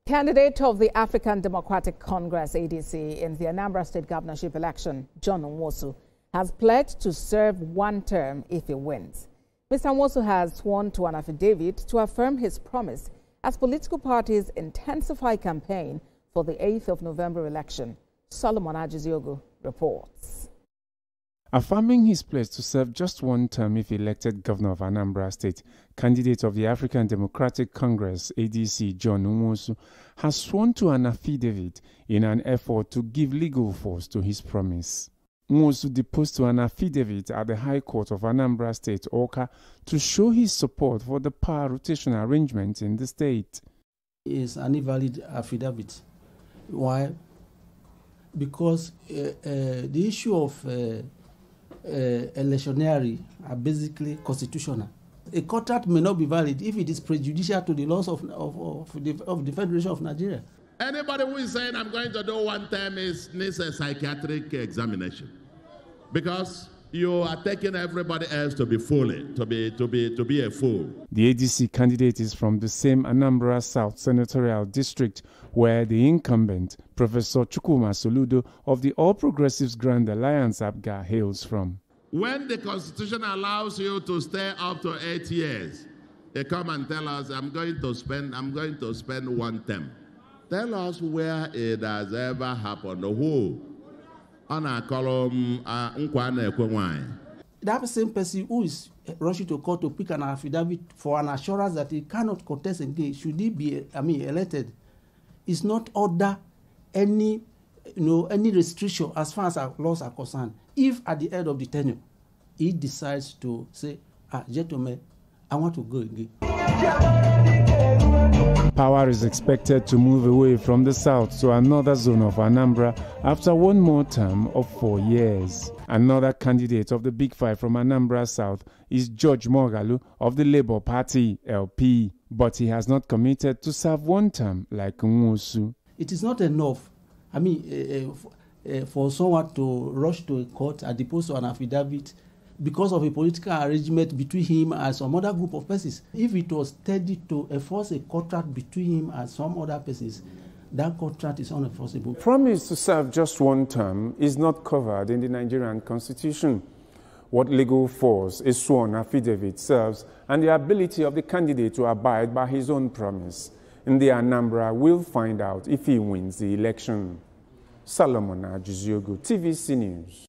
Candidate of the African Democratic Congress, ADC, in the Anambra State governorship election, John Nwosu, has pledged to serve one term if he wins. Mr. Nwosu has sworn to an affidavit to affirm his promise as political parties intensify campaign for the 8th of November election. Solomon Ajiziogu reports. Affirming his pledge to serve just one term if elected governor of Anambra State, candidate of the African Democratic Congress, ADC, John Nwosu, has sworn to an affidavit in an effort to give legal force to his promise. Nwosu deposed to an affidavit at the High Court of Anambra State, Awka, to show his support for the power rotation arrangement in the state. It's an invalid affidavit. Why? Because the issue of electioneering are basically constitutional. A contract may not be valid if it is prejudicial to the laws of the Federation of Nigeria. Anybody who is saying I'm going to do one term needs a psychiatric examination, because you are taking everybody else to be fooling, to be a fool. The ADC candidate is from the same Anambra South Senatorial District, where the incumbent, Professor Chukwuma Soludo of the All Progressives Grand Alliance APGA, hails from. When the Constitution allows you to stay up to 8 years, they come and tell us, I'm going to spend one term. Tell us where it has ever happened. Who? On a column, that same person who is rushing to court to pick an affidavit for an assurance that he cannot contest again, should he be, elected, is not under any restriction as far as our laws are concerned. If at the end of the tenure, he decides to say, gentlemen, I want to go again. Power is expected to move away from the south to another zone of Anambra after one more term of 4 years. Another candidate of the Big Five from Anambra South is George Mogalu of the Labour Party, LP, but he has not committed to serve one term like Nwosu. It is not enough, for someone to rush to a court and depose to an affidavit because of a political arrangement between him and some other group of persons. If it was steady to enforce a contract between him and some other persons, that contract is unenforceable. Promise to serve just one term is not covered in the Nigerian Constitution. What legal force a sworn affidavit serves and the ability of the candidate to abide by his own promise. In the Anambra, we'll find out if he wins the election. Solomon Ajiziogu, TVC News.